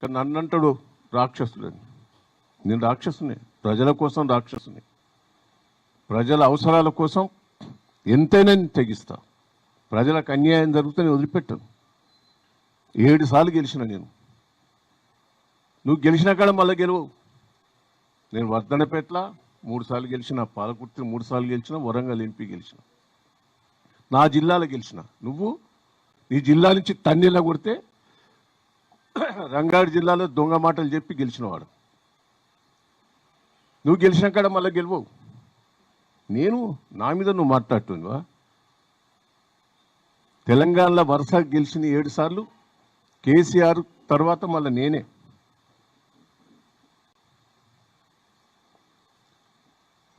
కానీ నన్ను అంటాడు రాక్షసుడని. నేను రాక్షసుని, ప్రజల కోసం రాక్షసుని, ప్రజల అవసరాల కోసం ఎంతైనా నేను తెగిస్తా. ప్రజలకు అన్యాయం జరిగితే నేను వదిలిపెట్టాను. 7 సార్లు గెలిచిన నేను. నువ్వు గెలిచిన కాడ మళ్ళీ గెలవు. నేను వర్ధనపేట్ల 3 సార్లు గెలిచిన, పాలకుర్తి 3 సార్లు గెలిచిన, వరంగల్ ఎంపీ గెలిచిన, నా జిల్లాలో గెలిచిన. నువ్వు నీ జిల్లా నుంచి తన్నీలా కొడితే రంగారెడ్డి జిల్లాలో దొంగ మాటలు చెప్పి గెలిచినవాడు. నువ్వు గెలిచిన కాడ మళ్ళీ గెలవవు. నేను నా మీద నువ్వు మాట్లాడుతున్నావా? తెలంగాణలో వరుసగా గెలిచిన 7 సార్లు కేసీఆర్ తర్వాత మళ్ళీ నేనే.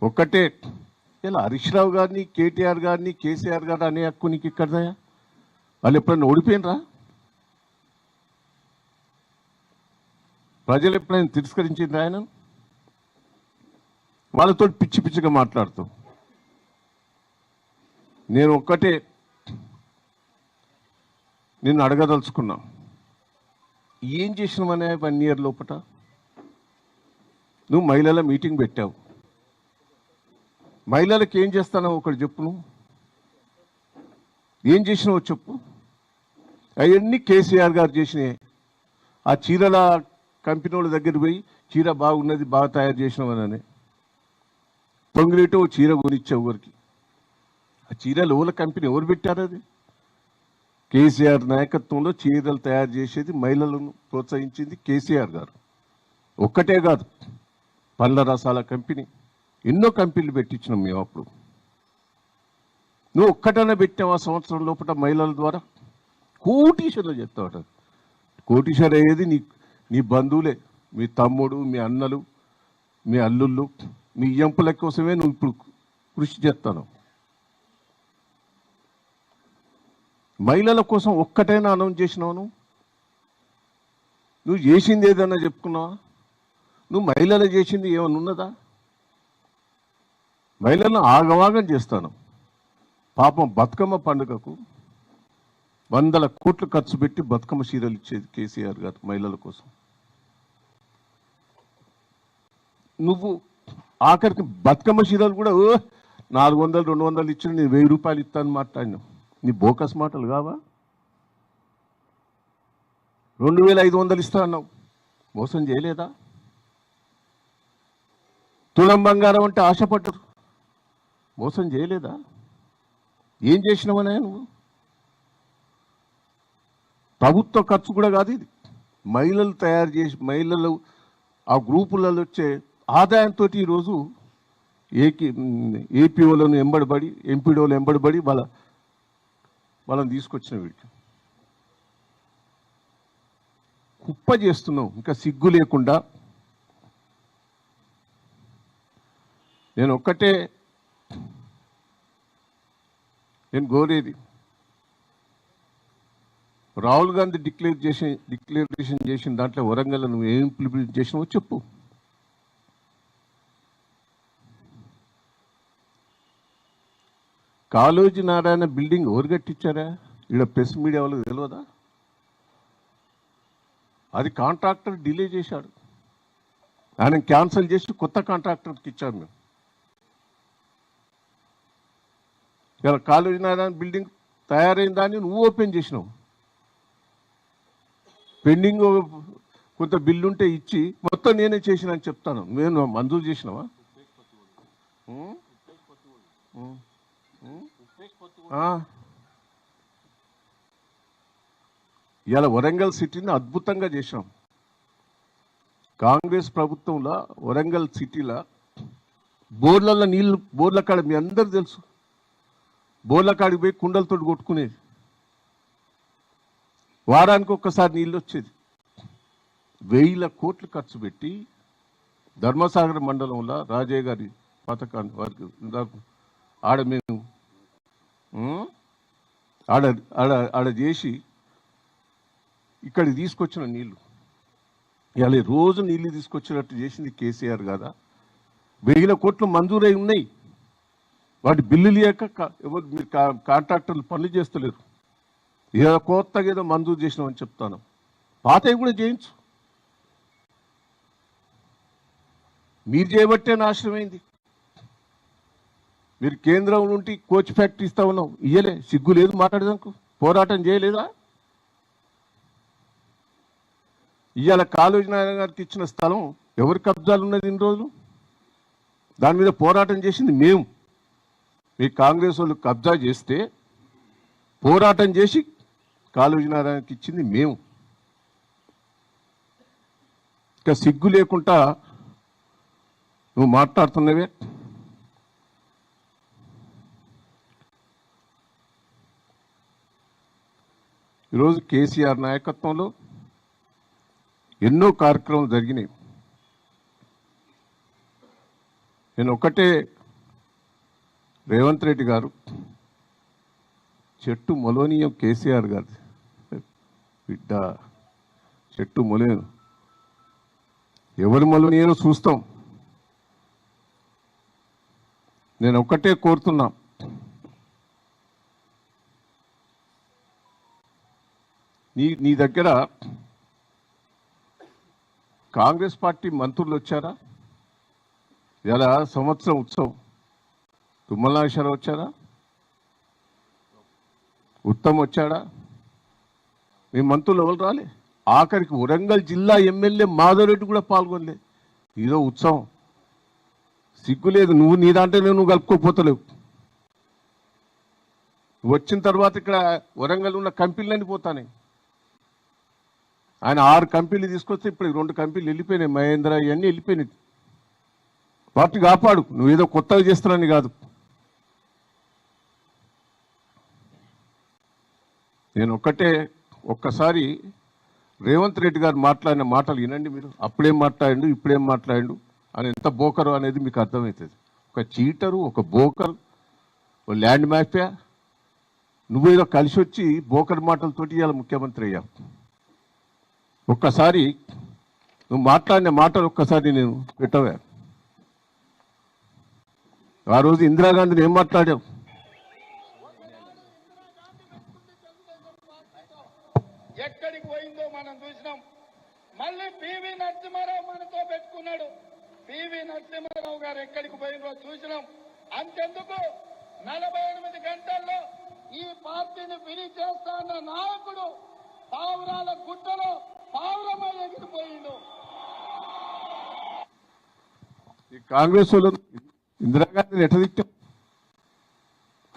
ఒక్కటే ఇలా హరీష్ రావు గారిని, కేటీఆర్ గారిని, కేసీఆర్ గారిని అనే హక్కు నీకు ఇక్కడదా? వాళ్ళు ఎప్పుడైనా ఓడిపోయినరా? ప్రజలు ఎప్పుడైనా తిరస్కరించింది ఆయన? వాళ్ళతో పిచ్చి పిచ్చిగా మాట్లాడుతూ. నేను ఒక్కటే నిన్ను అడగదలుచుకున్నా, ఏం చేసినామనే 1 ఇయర్ లోపట? నువ్వు మహిళల మీటింగ్ పెట్టావు. మహిళలకు ఏం చేస్తానో ఒకటి చెప్పు. నువ్వు ఏం చేసినావో చెప్పు. అవన్నీ కేసీఆర్ గారు చేసినాయి. ఆ చీరల కంపెనీ వాళ్ళ దగ్గర పోయి చీర బాగున్నది, బాగా తయారు చేసినామని పొంగిలేటో చీర కొనిచ్చావు ఊరికి. ఆ చీరలు ఓల కంపెనీ ఎవరు పెట్టారు? అది కేసీఆర్ నాయకత్వంలో చీరలు తయారు చేసేది, మహిళలను ప్రోత్సహించింది కేసీఆర్ గారు. ఒక్కటే కాదు, పండ్ల రసాల కంపెనీ, ఎన్నో కంపెనీలు పెట్టించినాం మేము. అప్పుడు నువ్వు ఒక్కటనే పెట్టావు ఆ సంవత్సరం లోపల మహిళల ద్వారా. కోటీశ్వరులు చెప్తావు. కోటీశ్వరు అయ్యేది నీ బంధువులే, మీ తమ్ముడు, మీ అన్నలు, మీ అల్లుళ్ళు, మీ ఎంపుల కోసమే నువ్వు ఇప్పుడు కృషి చేస్తాను. మహిళల కోసం ఒక్కటైనా అనౌన్స్ చేసినావు? నువ్వు చేసింది ఏదన్నా చెప్పుకున్నావా? నువ్వు మహిళలు చేసింది ఏమన్నా ఉన్నదా? మహిళలను ఆగవాగం చేస్తాను. పాపం బతుకమ్మ పండుగకు 100 కోట్లు ఖర్చు పెట్టి బతుకమ్మ చీరలు ఇచ్చేది కేసీఆర్ గారు మహిళల కోసం. నువ్వు ఆఖరికి బతుకమ్మ చీరలు కూడా 400, 200 ఇచ్చిన నేను 1000 రూపాయలు ఇస్తాను మాట్లాడినావు. నీ బోకస్ మాటలు కావా? 2500 ఇస్తా అన్నావు. మోసం చేయలేదా? తులం బంగారం అంటే ఆశపడ్డరు, మోసం చేయలేదా? ఏం చేసినావనే నువ్వు? ప్రభుత్వ ఖర్చు కూడా కాదు ఇది. మహిళలు తయారు చేసి, మహిళలు ఆ గ్రూపులలో వచ్చే ఆదాయంతో ఈరోజు ఏపీఓలను ఎంబడబడి, ఎంపీడోలు ఎంబడబడి వాళ్ళని తీసుకొచ్చిన వీళ్ళు కుప్ప చేస్తున్నావు. ఇంకా సిగ్గు లేకుండా. నేను కోరేది, రాహుల్ గాంధీ డిక్లరేషన్ చేసిన దాంట్లో వరంగల్ నువ్వు ఏం ఇంప్లిమెంట్ చేసినావో చెప్పు. కాళోజీ నారాయణ బిల్డింగ్ ఎవరు కట్టించారా? ఇక్కడ ప్రెస్ మీడియా వాళ్ళకి తెలియదా? అది కాంట్రాక్టర్ డిలే చేశాడు. ఆయన క్యాన్సిల్ చేసి కొత్త కాంట్రాక్టర్కి ఇచ్చాము మేము. ఇలా కాళోజీ నారాయణ బిల్డింగ్ తయారైన దాన్ని నువ్వు ఓపెన్ చేసినావు. పెండింగ్ కొంత బిల్లు ఉంటే ఇచ్చి మొత్తం నేనే చేసిన అని చెప్తాను. నేను మంజూరు చేసినావా? ఇలా వరంగల్ సిటీని అద్భుతంగా చేశాం. కాంగ్రెస్ ప్రభుత్వంలో వరంగల్ సిటీలో బోర్లలో నీళ్ళు, బోర్ల కాడ మీ అందరు తెలుసు, బోర్ల కాడికి పోయి కుండలతో కొట్టుకునేది. వారానికి ఒక్కసారి నీళ్ళు వచ్చేది. 1000 కోట్లు ఖర్చు పెట్టి ధర్మసాగర్ మండలంలో రాజయ్య గారి పథకాన్ని వారికి ఆడ మేము ఆడ చేసి ఇక్కడికి తీసుకొచ్చిన నీళ్ళు. ఇలా రోజు నీళ్ళు తీసుకొచ్చినట్టు చేసింది కేసీఆర్ కదా. 1000 కోట్లు మంజూరై ఉన్నాయి. వాటి బిల్లు లేక ఎవరు మీరు కాంట్రాక్టర్లు పనులు చేస్తలేరు. ఏదో కొత్తగా ఏదో మంజూరు చేసినామని చెప్తాను. పాతవి కూడా చేయించు. మీరు చేయబట్టే నాశనమైంది. మీరు కేంద్రం నుండి కోచ్ ఫ్యాక్టరీ ఇస్తా ఉన్నాం, ఇయ్యలే. సిగ్గు లేదు మాట్లాడదానికి, పోరాటం చేయలేదా? ఇవాళ కాళోజీ నారాయణ గారికి ఇచ్చిన స్థలం ఎవరి కబ్జాలు ఉన్నది ఇన్ని రోజులు? దాని మీద పోరాటం చేసింది మేము. మీ కాంగ్రెస్ వాళ్ళు కబ్జా చేస్తే పోరాటం చేసి కాళోజీ నారాయణకి ఇచ్చింది మేము. ఇంకా సిగ్గు లేకుండా నువ్వు మాట్లాడుతున్నవే. ఈరోజు కేసీఆర్ నాయకత్వంలో ఎన్నో కార్యక్రమాలు జరిగినాయి. నేను ఒకటే, రేవంత్ రెడ్డి గారు చెట్టు మొలోనియం కేసీఆర్ గారు బిడ్డ, చెట్టు మొలేను ఎవరు మొలోనియనో చూస్తాం. నేను ఒక్కటే కోరుతున్నా, నీ దగ్గర కాంగ్రెస్ పార్టీ మంత్రులు వచ్చారా? ఇలా సంవత్సరం ఉత్సవం తుమ్మల నాగేశ్వరరావు వచ్చారా? ఉత్తమ్ వచ్చాడా? మీ మంత్రులు ఎవరు రాలే? ఆఖరికి వరంగల్ జిల్లా ఎమ్మెల్యే మాధవరెడ్డి కూడా పాల్గొనలే. ఇదో ఉత్సవం. సిగ్గులేదు. నువ్వు నీ దాంట్లోనే నువ్వు కలుపుకోపోతలేవు. వచ్చిన తర్వాత ఇక్కడ వరంగల్ ఉన్న కంపెనీలన్నీ పోతానే. ఆయన 6 కంపెనీలు తీసుకొస్తే ఇప్పుడు 2 కంపెనీలు వెళ్ళిపోయినాయి. మహేంద్ర ఇవన్నీ వెళ్ళిపోయినాయి. వాటిని కాపాడు. నువ్వేదో కొత్తగా చేస్తున్నాని కాదు. నేను ఒక్కసారి రేవంత్ రెడ్డి గారు మాట్లాడిన మాటలు వినండి మీరు. అప్పుడేం మాట్లాడిండు, ఇప్పుడేం మాట్లాడిండు అని ఎంత బోకరు అనేది మీకు అర్థమవుతుంది. ఒక చీటరు, ఒక బోకరు, ఒక ల్యాండ్ మాఫియా. నువ్వేదో కలిసి వచ్చి బోకర్ మాటలతోటి ఇవాళ ముఖ్యమంత్రి అయ్యావు. ఒక్కసారి నువ్వు మాట్లాడిన మాటలు ఒక్కసారి నేను పెట్టవా? ఆ రోజు ఇందిరాగాంధీని ఏం మాట్లాడావు? ఎక్కడికి పోయిందో మనం చూసినాం. మళ్ళీ పివి నరసింహారావు మనతో పెట్టుకున్నాడు. పివి నరసింహారావు గారు ఎక్కడికి పోయిందో చూసినాం. అంతెందుకు 48 గంటల్లో ఈ పార్టీని విని చేస్తా అన్న నాయకుడు పావురాల గుట్టలో పావురమై ఎగిరిపోయిండు. ఈ కాంగ్రెస్ వాళ్ళు ఇందిరాగాంధీని ఎట్లా తిట్టాం?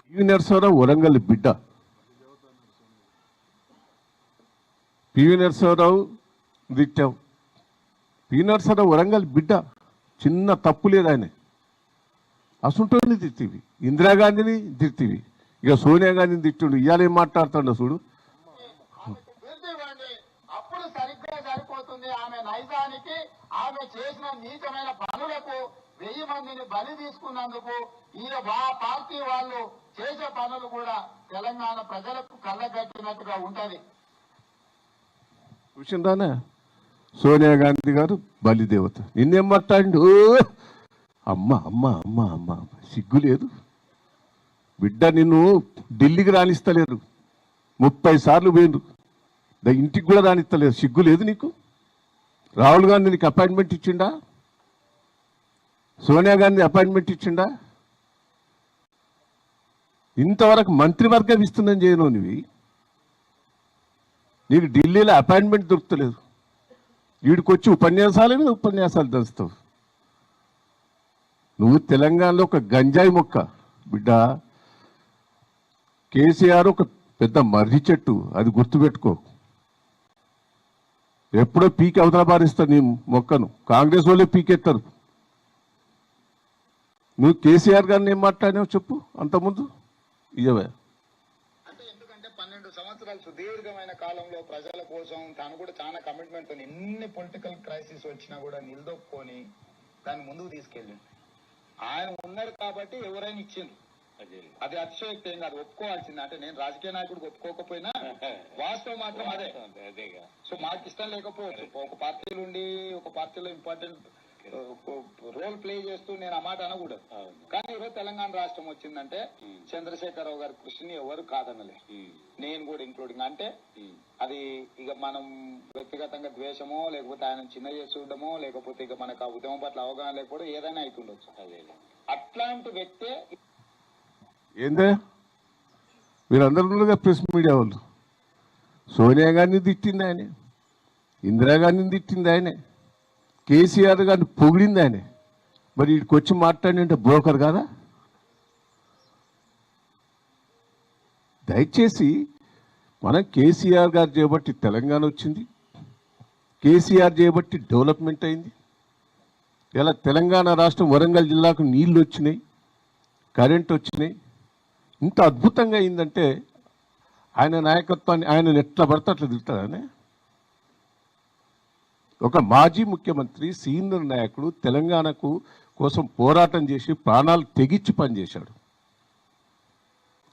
పివి నరసింహారావు వరంగల్ బిడ్డ. పివి నరసింహారావు తిట్టావు. పివి నరసింహారావు వరంగల్ బిడ్డ. చిన్న తప్పు లేదు ఆయన. అసుంటోని తిట్టివి, ఇందిరాగాంధీని తిట్టివి, ఇక సోనియా గాంధీని తిట్టిండు. ఇవాళ ఏం మాట్లాడుతుండో చూడు. అప్పుడు సరిగ్గా సరిపోతుంది. ఆమె నైజానికి, ఆమె చేసిన నీచమైన పనులకు 1000 మందిని బలి తీసుకున్నందుకు ఈ పార్టీ వాళ్ళు చేసే పనులు కూడా తెలంగాణ ప్రజలకు కళ్ళగట్టినట్టుగా ఉంటది. చూసిందానా? సోనియా గాంధీ గారు బలిదేవత. నిన్నేం మాట్లాడిండు? అమ్మ అమ్మ అమ్మ అమ్మ. సిగ్గు లేదు బిడ్డ. నిన్ను ఢిల్లీకి రాణిస్తలేరు. 30 సార్లు పోయిండ్రు. ఇంటికి కూడా రాణిస్తలేరు. సిగ్గు లేదు నీకు? రాహుల్ గాంధీ నీకు అపాయింట్మెంట్ ఇచ్చిండా? సోనియా గాంధీ అపాయింట్మెంట్ ఇచ్చిండా? ఇంతవరకు మంత్రివర్గం ఇస్తుందని చేయను. నీకు ఢిల్లీలో అపాయింట్మెంట్ దొరుకుతలేదు. వీడికి వచ్చి ఉపన్యాసాల మీద ఉపన్యాసాలు దంచుతావు. నువ్వు తెలంగాణలో ఒక గంజాయి మొక్క బిడ్డ. కేసీఆర్ ఒక పెద్ద మర్రి చెట్టు, అది గుర్తుపెట్టుకో. ఎప్పుడో పీకి అవతల పారిస్తావు నీ మొక్కను. కాంగ్రెస్ వాళ్ళే పీకెత్తారు. నువ్వు కేసీఆర్ గారిని ఏం మాట్లాడినావు చెప్పు అంతకుముందు? ఇయ్యవే. అంటే ఎందుకంటే 12 సంవత్సరాలు సుదీర్ఘమైన కాలంలో ప్రజల కోసం తాను కూడా చాలా కమిట్మెంట్ తో ఎన్ని పొలిటికల్ క్రైసిస్ వచ్చినా కూడా నిలదొక్కుని దాన్ని ముందుకు తీసుకెళ్ళి ఆయన ఉన్నారు కాబట్టి ఎవరైనా ఇచ్చింది. అది అతిశయోక్తి ఏం కాదు, ఒప్పుకోవాల్సింది. అంటే నేను రాజకీయ నాయకుడికి ఒప్పుకోకపోయినా వాస్తవం మాత్రం అదే. సో మాకు ఇష్టం లేకపోవచ్చు, ఒక పార్టీలు ఉండి ఒక పార్టీలో ఇంపార్టెంట్ రోల్ ప్లే చేస్తూ నేను ఆ మాట అనకూడదు. కానీ ఈరోజు తెలంగాణ రాష్ట్రం వచ్చిందంటే చంద్రశేఖరరావు గారి కృషిని ఎవరు కాదనలే, నేను కూడా ఇంక్లూడింగ్. అంటే అది ఇక మనం వ్యక్తిగతంగా ద్వేషమో లేకపోతే ఆయన చిన్న చేసి చూడడమో లేకపోతే ఇక మనకు ఆ ఉద్యమం పట్ల అవగాహన లేకపోవడం ఏదైనా అవుతుండొచ్చు. అట్లాంటి వ్యక్తే ఏందే వీరందరూ ఉన్నదా ప్రెస్ మీడియా వాళ్ళు? సోనియా గాంధీని తిట్టింది ఆయనే, ఇందిరాగాంధీని తిట్టింది ఆయనే, కేసీఆర్ గారిని పొగిడింది ఆయనే. మరి వీడికి వచ్చి మాట్లాడినంటే బ్రోకర్ కాదా? దయచేసి మనం కేసీఆర్ గారు చేయబట్టి తెలంగాణ వచ్చింది, కేసీఆర్ చేయబట్టి డెవలప్మెంట్ అయింది. ఇలా తెలంగాణ రాష్ట్రం వరంగల్ జిల్లాకు నీళ్లు వచ్చినాయి, కరెంట్ వచ్చినాయి. ఇంత అద్భుతంగా అయిందంటే ఆయన నాయకత్వాన్ని ఆయన ఎట్లా పడితే అట్లా తింటాడనే. ఒక మాజీ ముఖ్యమంత్రి, సీనియర్ నాయకుడు, తెలంగాణకు కోసం పోరాటం చేసి ప్రాణాలు తెగించి పనిచేశాడు.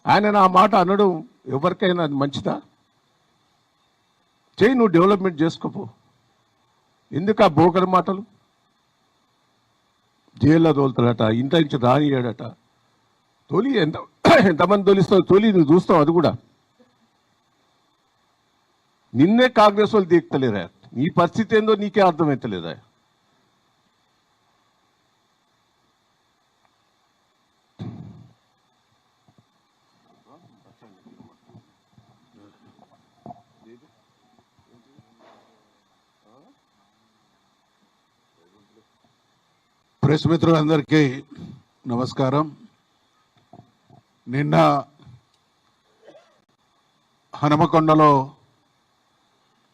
ఆయన ఆ మాట అనడం ఎవరికైనా అది మంచిదా? చేయి, నువ్వు డెవలప్మెంట్ చేసుకోపో. ఎందుకు ఆ బోకర్ మాటలు? జైల్లో తోలుతాడట, ఇంట్లో నుంచి రానియాడట. తొలి ఎంతమంది తొలిస్తావు? తొలి నువ్వు చూస్తావు. అది కూడా నిన్నే కాంగ్రెస్ వాళ్ళు తీర్తలేరా? నీ పరిస్థితి ఏందో నీకే అర్థమవుతలేదా? ప్రెస్ మిత్రులందరికీ నమస్కారం. నిన్న హనుమకొండలో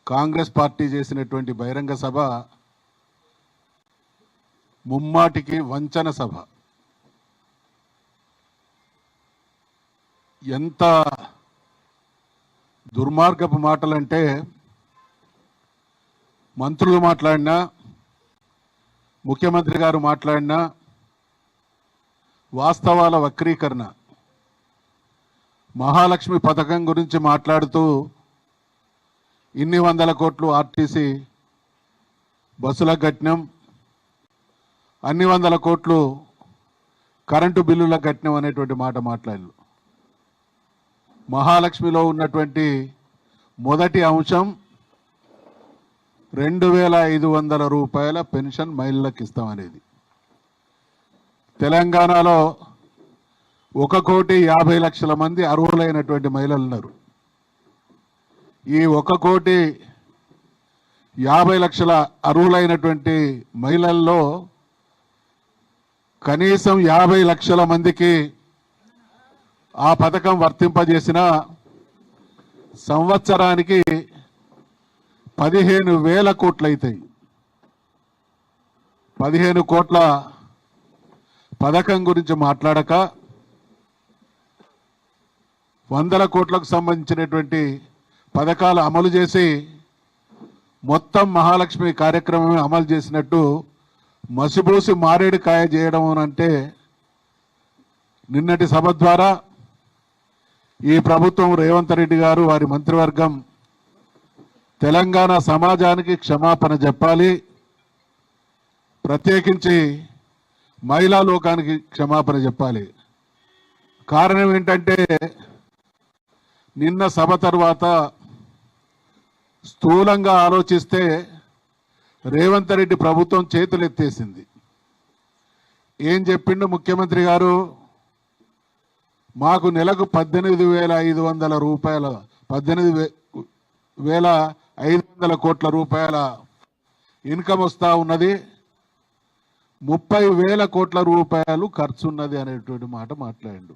కాంగ్రెస్ పార్టీ చేసినటువంటి బహిరంగ సభ ముమ్మాటికి వంచన సభ. ఎంత దుర్మార్గపు మాటలంటే మంత్రులు మాట్లాడినా, ముఖ్యమంత్రి గారు మాట్లాడినా వాస్తవాల వక్రీకరణ. మహాలక్ష్మి పథకం గురించి మాట్లాడుతూ ఇన్ని వందల కోట్లు ఆర్టీసీ బస్సులకు కట్టినాం, అన్ని వందల కోట్లు కరెంటు బిల్లులకు కట్టినాం అనేటువంటి మాట మాట్లాడారు. మహాలక్ష్మిలో ఉన్నటువంటి మొదటి అంశం 2500 రూపాయల పెన్షన్ మహిళలకు ఇస్తామనేది. తెలంగాణలో 1,50,00,000 మంది అర్హులైనటువంటి మహిళలు ఉన్నారు. ఈ 1,50,00,000 అర్హులైనటువంటి మహిళల్లో కనీసం 50 లక్షల మందికి ఆ పథకం వర్తింపజేసిన సంవత్సరానికి 15,000 కోట్లు అవుతాయి. 15 కోట్ల పథకం గురించి మాట్లాడక 100 కోట్లకు సంబంధించినటువంటి పథకాలు అమలు చేసి మొత్తం మహాలక్ష్మి కార్యక్రమం అమలు చేసినట్టు మసిబూసి మారేడుకాయ చేయడం అంటే నిన్నటి సభ ద్వారా ఈ ప్రభుత్వం, రేవంత్ రెడ్డి గారు, వారి మంత్రివర్గం తెలంగాణ సమాజానికి క్షమాపణ చెప్పాలి. ప్రత్యేకించి మహిళా లోకానికి క్షమాపణ చెప్పాలి. కారణం ఏంటంటే నిన్న సభ తర్వాత స్థూలంగా ఆలోచిస్తే రేవంత్ రెడ్డి ప్రభుత్వం చేతులు ఎత్తేసింది. ఏం చెప్పిండు ముఖ్యమంత్రి గారు? మాకు నెలకు 18,500 రూపాయల 18,500 కోట్ల రూపాయల ఇన్కమ్ వస్తూ ఉన్నది, 30,000 కోట్ల రూపాయలు ఖర్చు ఉన్నది అనేటువంటి మాట మాట్లాడిండు.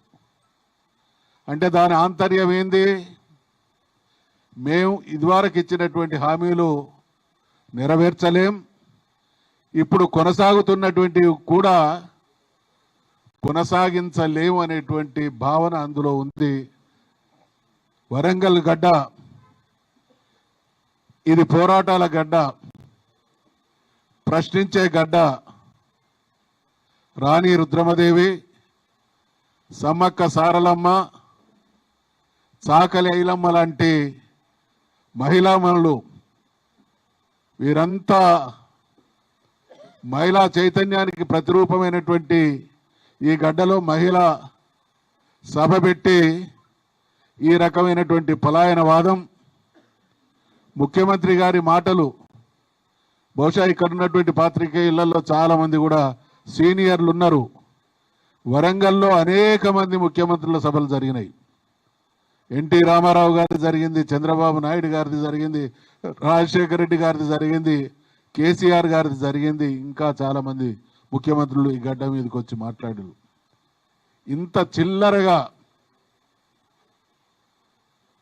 అంటే దాని ఆంతర్యం ఏంది? మేము ఇదివరకు ఇచ్చినటువంటి హామీలు నెరవేర్చలేం, ఇప్పుడు కొనసాగుతున్నటువంటివి కూడా కొనసాగించలేము అనేటువంటి భావన అందులో ఉంది. వరంగల్ గడ్డ ఇది పోరాటాల గడ్డ, ప్రశ్నించే గడ్డ. రాణి రుద్రమదేవి, సమ్మక్క సారలమ్మ, చాకలి ఐలమ్మ లాంటి మహిళామణులు, వీరంతా మహిళా చైతన్యానికి ప్రతిరూపమైనటువంటి ఈ గడ్డలో మహిళ సభ పెట్టి ఈ రకమైనటువంటి పలాయనవాదం, ముఖ్యమంత్రి గారి మాటలు బహుశా ఇక్కడ ఉన్నటువంటి పాత్రికేయులలో చాలా మంది కూడా సీనియర్లు ఉన్నారు. వరంగల్లో అనేక మంది ముఖ్యమంత్రుల సభలు జరిగినాయి. ఎన్టీ రామారావు గారిది జరిగింది, చంద్రబాబు నాయుడు గారిది జరిగింది, రాజశేఖర రెడ్డి గారిది జరిగింది, కేసీఆర్ గారిది జరిగింది, ఇంకా చాలా మంది ముఖ్యమంత్రులు ఈ గడ్డ మీదకి వచ్చి మాట్లాడారు. ఇంత చిల్లరగా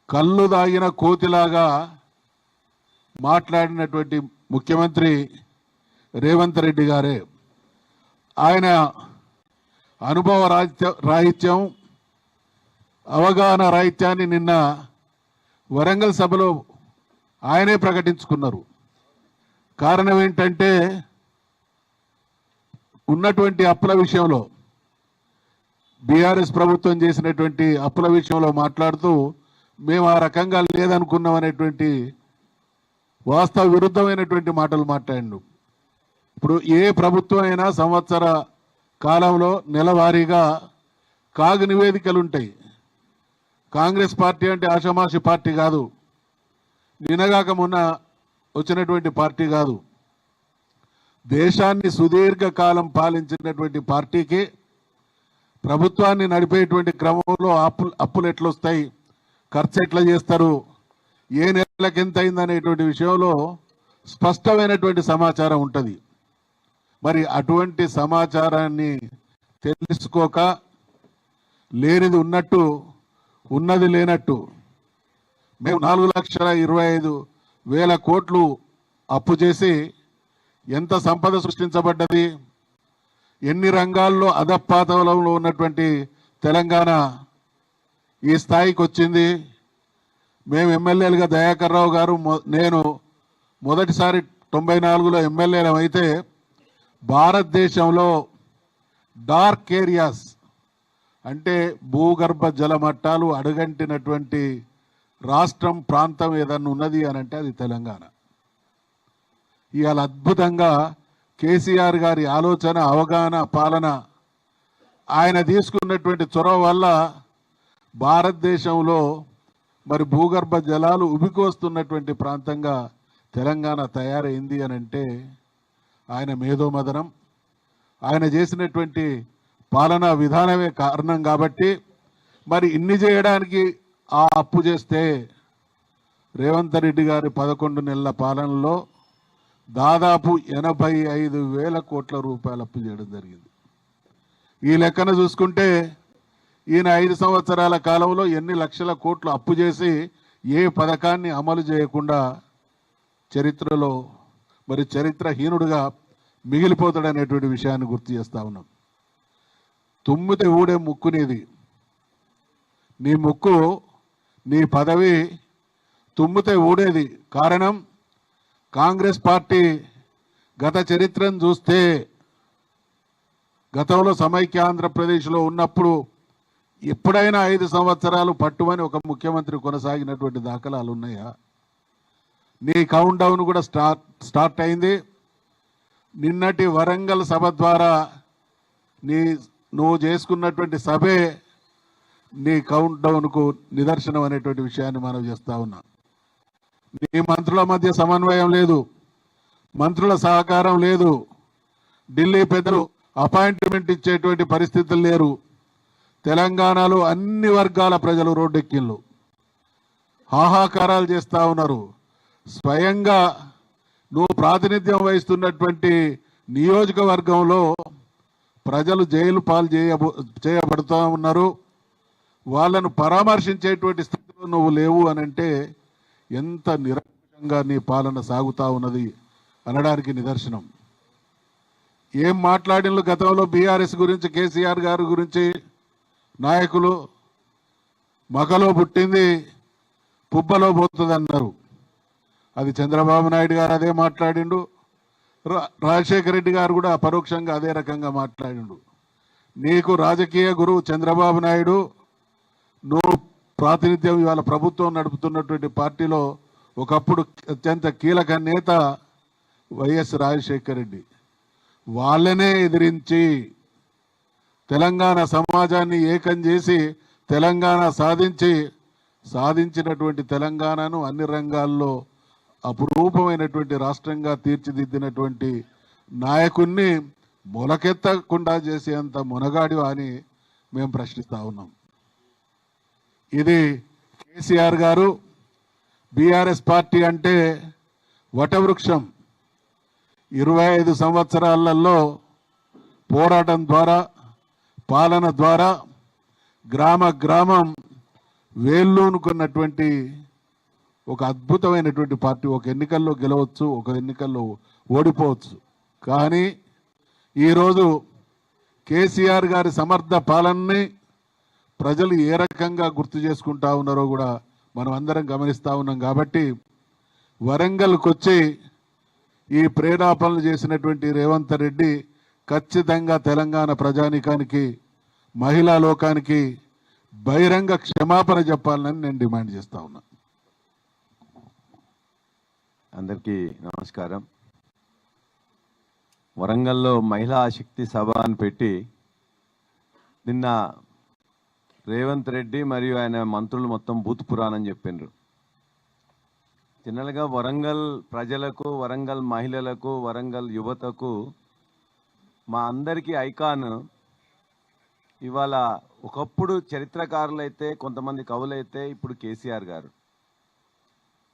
కళ్ళు దాగిన కోతిలాగా మాట్లాడినటువంటి ముఖ్యమంత్రి రేవంత్ రెడ్డి గారే. ఆయన అనుభవ రాహిత్యం, అవగాహన రాహిత్యాన్ని నిన్న వరంగల్ సభలో ఆయనే ప్రకటించుకున్నారు. కారణం ఏంటంటే ఉన్నటువంటి అప్పుల విషయంలో బీఆర్ఎస్ ప్రభుత్వం చేసినటువంటి అప్పుల విషయంలో మాట్లాడుతూ మేము ఆ రకంగా లేదనుకున్నాం అనేటువంటి వాస్తవ విరుద్ధమైనటువంటి మాటలు మాట్లాడిండు. ఇప్పుడు ఏ ప్రభుత్వం అయినా సంవత్సర కాలంలో నెలవారీగా కాగు నివేదికలు ఉంటాయి. కాంగ్రెస్ పార్టీ అంటే ఆషామాషి పార్టీ కాదు, నినగాక మొన్న వచ్చినటువంటి పార్టీ కాదు. దేశాన్ని సుదీర్ఘకాలం పాలించినటువంటి పార్టీకి ప్రభుత్వాన్ని నడిపేటువంటి క్రమంలో అప్పులు ఎట్లొస్తాయి, ఖర్చు ఎట్లా చేస్తారు, ఏ నెలలకు ఎంత అయిందనేటువంటి విషయంలో స్పష్టమైనటువంటి సమాచారం ఉంటుంది. మరి అటువంటి సమాచారాన్ని తెలుసుకోక లేనిది ఉన్నట్టు ఉన్నది లేనట్టు మేము 4,25,000 కోట్లు అప్పు చేసి ఎంత సంపద సృష్టించబడ్డది, ఎన్ని రంగాల్లో అధపాతాళంలో ఉన్నటువంటి తెలంగాణ ఈ స్థాయికి వచ్చింది. మేము ఎమ్మెల్యేలుగా దయాకర్ రావు గారు నేను మొదటిసారి 94లో ఎమ్మెల్యేలం అయితే భారతదేశంలో డార్క్ ఏరియాస్ అంటే భూగర్భ జల మట్టాలు అడుగంటినటువంటి రాష్ట్రం, ప్రాంతం ఏదన్నా ఉన్నది అని అంటే అది తెలంగాణ. ఇవాళ అద్భుతంగా కేసీఆర్ గారి ఆలోచన, అవగాహన, పాలన, ఆయన తీసుకున్నటువంటి చొరవ వల్ల భారతదేశంలో మరి భూగర్భ జలాలు ఉబికొస్తున్నటువంటి ప్రాంతంగా తెలంగాణ తయారైంది అని అంటే ఆయన మేధోమదనం, ఆయన చేసినటువంటి పాలనా విధానమే కారణం. కాబట్టి మరి ఇన్ని చేయడానికి ఆ అప్పు చేస్తే రేవంత్ రెడ్డి గారి 11 నెలల పాలనలో దాదాపు 85,000 కోట్ల రూపాయలు అప్పు చేయడం జరిగింది. ఈ లెక్కన చూసుకుంటే ఈయన 5 సంవత్సరాల కాలంలో ఎన్ని లక్షల కోట్లు అప్పు చేసి ఏ పథకాన్ని అమలు చేయకుండా చరిత్రలో మరి చరిత్రహీనుడుగా మిగిలిపోతాడనేటువంటి విషయాన్ని గుర్తు చేస్తా ఉన్నాం. తుమ్మితే ఊడే ముక్కునేది, నీ ముక్కు, నీ పదవి తుమ్మితే ఊడేది. కారణం కాంగ్రెస్ పార్టీ గత చరిత్రను చూస్తే గతంలో సమైక్య ఆంధ్రప్రదేశ్లో ఉన్నప్పుడు ఎప్పుడైనా 5 సంవత్సరాలు పట్టుమని ఒక ముఖ్యమంత్రి కొనసాగినటువంటి దాఖలాలు ఉన్నాయా? నీ కౌంట్ డౌన్ కూడా స్టార్ట్ అయింది. నిన్నటి వరంగల్ సభ ద్వారా నువ్వు చేసుకున్నటువంటి సభే నీ కౌంట్ డౌన్కు నిదర్శనం అనేటువంటి విషయాన్ని మనం చేస్తా ఉన్నాం. నీ మంత్రుల మధ్య సమన్వయం లేదు, మంత్రుల సహకారం లేదు, ఢిల్లీ పెద్దలు అపాయింట్మెంట్ ఇచ్చేటువంటి పరిస్థితులు లేరు. తెలంగాణలో అన్ని వర్గాల ప్రజలు రోడ్డెక్కిళ్ళు, హాహాకారాలు చేస్తూ ఉన్నారు. స్వయంగా నువ్వు ప్రాతినిధ్యం వహిస్తున్నటువంటి నియోజకవర్గంలో ప్రజలు జైలు పాలు చేయబడుతూ ఉన్నారు. వాళ్ళను పరామర్శించేటువంటి స్థితిలో నువ్వు లేవు అని అంటే ఎంత నిరంకుశంగా నీ పాలన సాగుతూ ఉన్నది అనడానికి నిదర్శనం. ఏం మాట్లాడిన గతంలో బీఆర్ఎస్ గురించి, కేసీఆర్ గారి గురించి నాయకులు మగలో పుట్టింది పుబ్బలో పోతుంది అన్నారు. అది చంద్రబాబు నాయుడు గారు అదే మాట్లాడిండు, రాజశేఖర రెడ్డి గారు కూడా పరోక్షంగా అదే రకంగా మాట్లాడిండు. నీకు రాజకీయ గురువు చంద్రబాబు నాయుడు, నువ్వు ప్రాతినిధ్యం ఇవాళ ప్రభుత్వం నడుపుతున్నటువంటి పార్టీలో ఒకప్పుడు అత్యంత కీలక నేత వైఎస్ రాజశేఖర రెడ్డి. వాళ్ళనే ఎదిరించి తెలంగాణ సమాజాన్ని ఏకం చేసి తెలంగాణ సాధించినటువంటి తెలంగాణను అన్ని రంగాల్లో అపురూపమైనటువంటి రాష్ట్రంగా తీర్చిదిద్దినటువంటి నాయకుణ్ణి మొలకెత్తకుండా చేసేంత మునగాడి అని మేము ప్రశ్నిస్తా ఉన్నాం. ఇది కేసీఆర్ గారు బీఆర్ఎస్ పార్టీ అంటే వటవృక్షం 25 సంవత్సరాలలో పోరాటం ద్వారా పాలన ద్వారా గ్రామ గ్రామం వేళ్ళూనుకున్నటువంటి ఒక అద్భుతమైనటువంటి పార్టీ. ఒక ఎన్నికల్లో గెలవచ్చు, ఒక ఎన్నికల్లో ఓడిపోవచ్చు. కానీ ఈరోజు కేసీఆర్ గారి సమర్థ పాలనని ప్రజలు ఏ రకంగా గుర్తు చేసుకుంటా ఉన్నారో కూడా మనం అందరం గమనిస్తూ ఉన్నాం. కాబట్టి వరంగల్కి వచ్చి ఈ ప్రేరేపణలు చేసినటువంటి రేవంత్ రెడ్డి ఖచ్చితంగా తెలంగాణ ప్రజానీకానికి మహిళా లోకానికి బహిరంగ క్షమాపణ చెప్పాలని నేను డిమాండ్ చేస్తా ఉన్నా. అందరికీ నమస్కారం. వరంగల్లో మహిళా శక్తి సభ అని పెట్టి నిన్న రేవంత్ రెడ్డి మరియు ఆయన మంత్రులు మొత్తం బూత్ పురాణం చెప్పిండ్రు. జనరల్గా వరంగల్ ప్రజలకు, వరంగల్ మహిళలకు, వరంగల్ యువతకు మా అందరికీ ఐకాన్ ఇవాళ ఒకప్పుడు చరిత్రకారులైతే కొంతమంది కవులైతే ఇప్పుడు కేసీఆర్ గారు.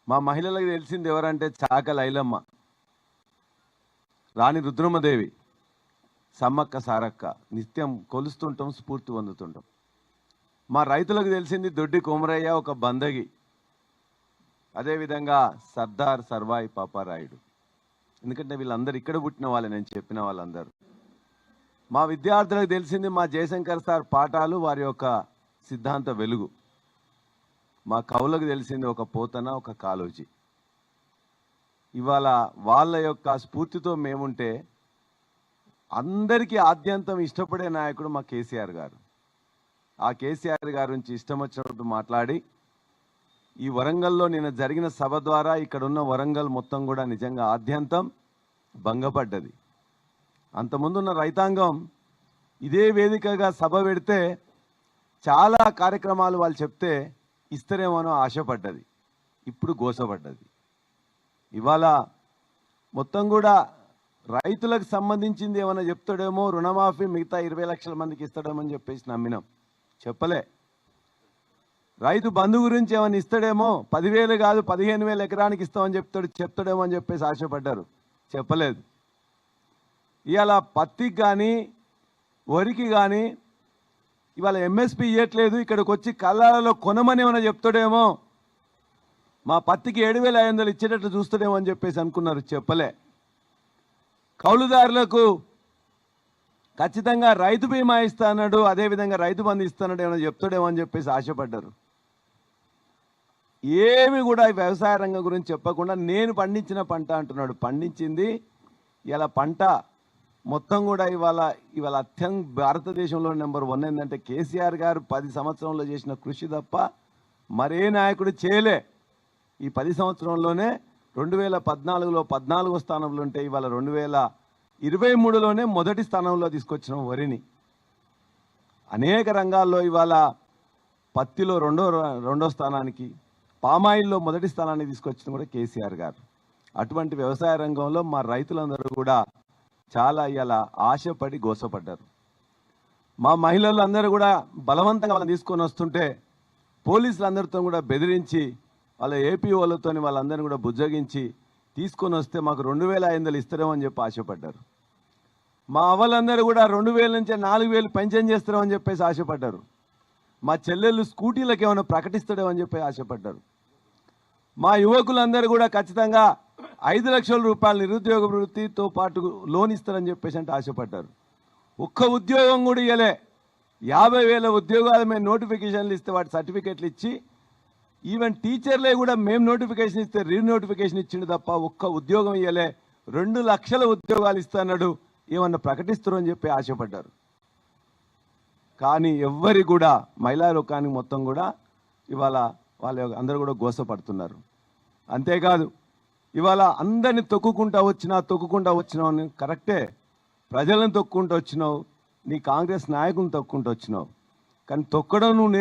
మా మహిళలకు తెలిసింది ఎవరంటే చాక లైలమ్మ, రాణి రుద్రమదేవి, సమ్మక్క సారక్క, నిత్యం కొలుస్తుంటాం, స్ఫూర్తి పొందుతుంటాం. మా రైతులకు తెలిసింది దొడ్డి కొమరయ్య, ఒక బందగి, అదేవిధంగా సర్దార్ సర్వాయి పాపారాయుడు. ఎందుకంటే వీళ్ళందరూ ఇక్కడ పుట్టిన వాళ్ళే, నేను చెప్పిన వాళ్ళందరూ. మా విద్యార్థులకు తెలిసింది మా జయశంకర్ సార్ పాఠాలు, వారి యొక్క సిద్ధాంత వెలుగు. మా కవులకు తెలిసింది ఒక పోతన, ఒక కాలోజీ. ఇవాళ వాళ్ళ యొక్క స్ఫూర్తితో మేముంటే అందరికీ ఆద్యంతం ఇష్టపడే నాయకుడు మా కేసీఆర్ గారు. ఆ కేసీఆర్ గారి నుంచి ఇష్టం వచ్చినట్టు మాట్లాడి ఈ వరంగల్లో నిన్న జరిగిన సభ ద్వారా ఇక్కడ ఉన్న వరంగల్ మొత్తం కూడా నిజంగా ఆద్యంతం భంగపడ్డది. అంతకుముందున్న రైతాంగం ఇదే వేదికగా సభ పెడితే చాలా కార్యక్రమాలు వాళ్ళు చెప్తే ఇస్తారేమోనో ఆశపడ్డది, ఇప్పుడు గోసపడ్డది. ఇవాళ మొత్తం కూడా రైతులకు సంబంధించింది ఏమైనా చెప్తాడేమో, రుణమాఫీ మిగతా 20 లక్షల మందికి ఇస్తాడేమో అని చెప్పేసి నమ్మినాం. చెప్పలే. రైతు బంధు గురించి ఏమైనా ఇస్తాడేమో, 10,000 కాదు 15,000 ఎకరానికి ఇస్తామని చెప్తాడేమో అని చెప్పేసి ఆశపడ్డారు. చెప్పలేదు. ఇవాళ పత్తికి కానీ వరికి కానీ ఇవాళ ఎంఎస్పి ఇవ్వట్లేదు. ఇక్కడికి వచ్చి కళ్ళాలలో కొనమని ఏమైనా చెప్తాడేమో, మా పత్తికి 7,500 ఇచ్చేటట్లు చూస్తాడేమో అని చెప్పేసి అనుకున్నారు. చెప్పలే. కౌలుదారులకు ఖచ్చితంగా రైతు బీమా ఇస్తాడు, అదేవిధంగా రైతు బంధు ఇస్తాడు ఏమైనా చెప్తాడేమో అని చెప్పేసి ఆశపడ్డారు. ఏమి కూడా ఈ వ్యవసాయ రంగం గురించి చెప్పకుండా నేను పండించిన పంట అంటున్నాడు. పండించింది ఇలా పంట మొత్తం కూడా ఇవాళ భారతదేశంలో నెంబర్ 1 ఏంటంటే కేసీఆర్ గారు 10 సంవత్సరంలో చేసిన కృషి తప్ప మరే నాయకుడు చేయలే. ఈ 10 సంవత్సరంలోనే 2014లో 14వ స్థానంలో ఉంటే ఇవాళ 2023లోనే మొదటి స్థానంలో తీసుకొచ్చిన వరిని. అనేక రంగాల్లో ఇవాళ పత్తిలో రెండో స్థానానికి, పామాయిల్లో మొదటి స్థానానికి తీసుకొచ్చిన కూడా కేసీఆర్ గారు. అటువంటి వ్యవసాయ రంగంలో మా రైతులందరూ కూడా చాలా ఇవాళ ఆశపడి గోసపడ్డారు. మా మహిళలు అందరూ కూడా బలవంతంగా వాళ్ళని తీసుకొని వస్తుంటే పోలీసులందరితో కూడా బెదిరించి వాళ్ళ ఏపీ వాళ్ళతో వాళ్ళందరినీ కూడా బుజ్జగించి తీసుకొని వస్తే మాకు 2,500 ఇస్తారేమో అని చెప్పి ఆశపడ్డారు. మా అవ్వలందరూ కూడా 2,000 నుంచి 4,000 పెన్షన్ చేస్తారేమో అని చెప్పేసి ఆశపడ్డారు. మా చెల్లెళ్ళు స్కూటీలకు ఏమైనా ప్రకటిస్తాడేమో అని చెప్పి ఆశపడ్డారు. మా యువకులందరూ కూడా ఖచ్చితంగా 5 లక్షల రూపాయలు నిరుద్యోగ వృత్తితో పాటు లోన్ ఇస్తారని చెప్పేసి అంటే ఆశపడ్డారు. ఒక్క ఉద్యోగం కూడా ఇవ్వలే. 50,000 ఉద్యోగాలు మేము నోటిఫికేషన్లు ఇస్తే వాటి సర్టిఫికెట్లు ఇచ్చి, ఈవెన్ టీచర్లే కూడా మేము నోటిఫికేషన్ ఇస్తే రీనోటిఫికేషన్ ఇచ్చిండు తప్ప ఒక్క ఉద్యోగం ఇవ్వలే. 2 లక్షల ఉద్యోగాలు ఇస్తాడు, ఏమన్నా ప్రకటిస్తారు అని చెప్పి ఆశపడ్డారు. కానీ ఎవ్వరి కూడా మహిళా లోకానికి మొత్తం కూడా ఇవాళ అందరూ కూడా గోసపడుతున్నారు. అంతేకాదు ఇవాళ అందరిని తొక్కుకుంటా వచ్చినావు, కరెక్టే, ప్రజలను తొక్కుంటూ వచ్చినావు, నీ కాంగ్రెస్ నాయకులను తొక్కుంటూ వచ్చినావు. కానీ తొక్కడం నువ్వు